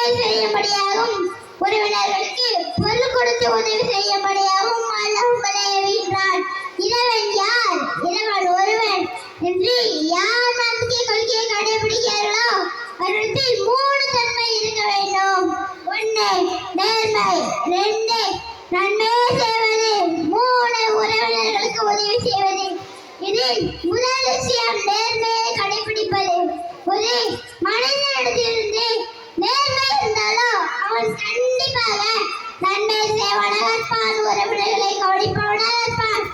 நன்மை செய்யும்படியாகவும் உறவினர்களுக்கு பொருள் கொடுத்து உதவி செய்யும்படியாகவும் அல்லாஹ் உங்களை ஏவினான். இறைவன் யார்? இறைவன் ஒருவன் என்று யார் நம்பிக்கை கொள்கையை கடைபிடிக்கிறார்களோ அவரிடத்தில் 3 தன்மை இருக்க வேண்டும். 1 நேர்மை, 2 நன்மை செய்வது, 3 உறவினர்களுக்கு உதவி செய்வது. இதில் முதல் விஷயம் நேர்மையை கடைபிடிப்பது. ஒரு மனிதனிடத்திலிருந்து நேர்மை இருந்தாலோ அவன் கண்டிப்பாக நன்மை செய்வனாக இருப்பான், உறவினர்களை கவனிப்பவனாக இருப்பான்.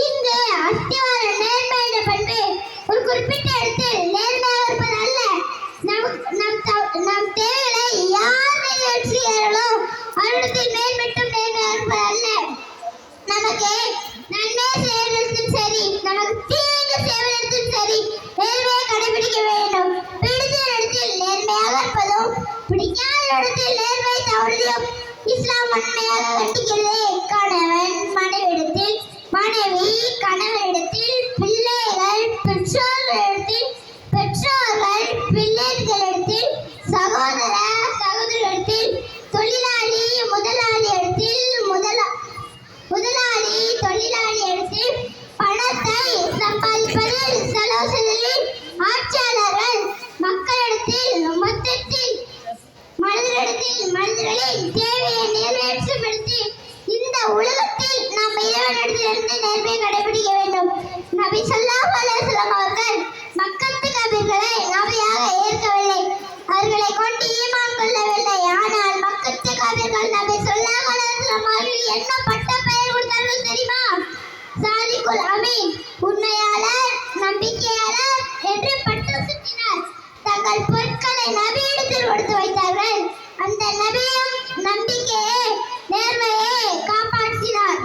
இங்கு அஸ்திவார நேர்மை என்ற பண்பு ஒரு குறிப்பிட்ட இடத்தில் நேர்மையாக இருப்பது அல்ல. நம் தேவைகளை யார் நிறைவேற்றுகிறார்களோ அவரிடத்தில் மேம்பட்டும் நேர்மையாக இருப்பது அல்ல. நமக்கு நன்மை செய்வதற்கும் சரி, நமக்கு தீங்கு செய்வதற்கும் சரி நேர்மையை கடைபிடிக்க வேண்டும். பிடித்த இடத்தில் நேர்மையாக இருப்பதும் பிடிக்காத இடத்தில் நேர்மை தவறுவதும் இஸ்லாம் உண்மையாக கண்டிக்கிறது. கணவன் மனைவியிடத்தில், மனைவி கணவனிடத்தில், பிள்ளைகள் பெற்றோர்களிடத்தில், பெற்றோர்கள் பிள்ளைகளிடத்தில், சகோதர சகோதரிடத்தில், தொழிலாளி முதலாளியிடத்தில், முதலாளி தொழிலாளியிடத்தில், பணத்தை சம்பாதிப்பதில் செலவு செய்வதில், ஆட்சியாளர்கள் மக்களிடத்தில், மொத்தத்தில் மனிதர்களின் தேவையை நிறைவேற்றும்படுத்தி இந்த உலகத்தில் நாம் இறைவனிடத்திலிருந்து நேர்மையை கடைபிடிக்க வேண்டும். நபி ஸல்லல்லாஹு அலைஹி வஸல்லம் அவர்கள் மக்கத்து காபிர்களை நபியாக ஏற்கவில்லை, அவர்களை கொண்டு ஈமான் கொள்ளவில்லை. ஆனால் மக்கத்து காபிர்கள் நபி ஸல்லல்லாஹு அலைஹி வஸல்லம் அவர்கள் என்ன பட்ட பெயர் கொடுத்தார்கள் தெரியுமா? சாதிக்குல் அமீன், உண்மையாளர், நம்பிக்கையாளர் என்று பட்டம் சுட்டினார். தங்கள் பொருட்களை நபியிடத்தில் கொடுத்து வைத்தார்கள். அந்த நபியும் நம்பிக்கையை நேர்மையை காப்பாற்றினார்.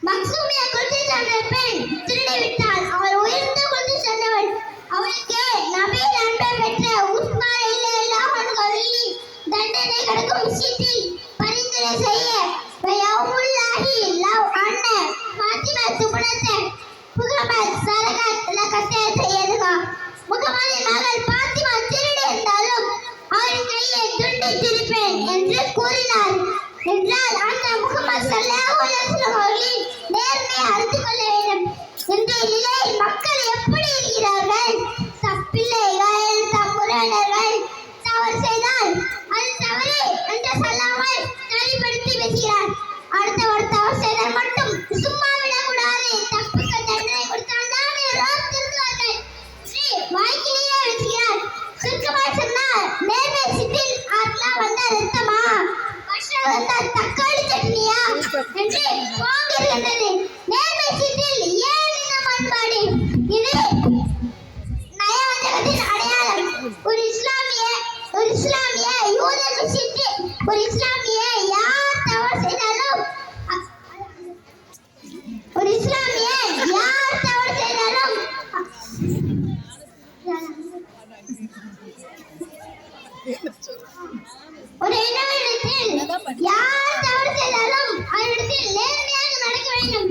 மக்சூமியா கொண்டு சென்ற பெண் திருடிவிட்டாள். அவள் உயர்ந்து கொண்டு சென்றவள். அவளுக்கு நபியின் அன்பை பெற்ற உஸ்மான் ரலியல்லாஹு அன்ஹு தண்டனை கொடுக்கும் விஷயத்தில் பரிந்துரை செய்ய யௌமுல்லாஹி லவ் அன்ன ஃபாத்திமா துபனத் முகமது சரகத் லகத்தே செய்யதுகா. முகமதின் மகள் பாத்திமா திருடி இருந்தாலும் அவரின் கையை துண்டித்திருப்பேன் என்று கூறினார் என்றால் அந்த முகமது ஸல்லல்லாஹு அலைஹி வஸல்லம் அவர்களின் நேர்மையை அறிந்து கொள்ள வேண்டும். இன்றைய நிலையில் மக்கள் எப்படி இருக்கிறார்கள்? பிள்ளைகள் தம் உறவினர்கள் தவறு செய்தால் அது தவறு என்று சொல்லாமல் சரிப்படுத்தி பேசுகிறார். அடுத்தவர் தவறு செய்தால் மட்டும் சும்மா விடக்கூடாது, தப்புக்கு தண்டனை கொடுத்தால் தானே திருத்துவார்கள் வாய்க்கிலேயே பேசுகிறார். சுருக்கமாக சொன்னால் நேர்மை சிட்டில் ஆட்லாம் வந்தால் ரத்தமா, கஷ்டம் வந்தால் தக்காளி சட்னியா என்று வாங்கியிருக்கின்றது. நேர்மை சிட்டில் ஏன் இந்த பண்பாடு? இது நயவஞ்சகத்தின் அடையாளம். ஒரு இஸ்லாமிய யூத விஷயத்தில் ஒரு இஸ்லாமிய யார் தவறு செய்தாலும் ஒரு இனவெளியில் யார் தவறு செய்தாலும் அவரிடத்தில் நேர்மையாக நடக்க வேண்டும்.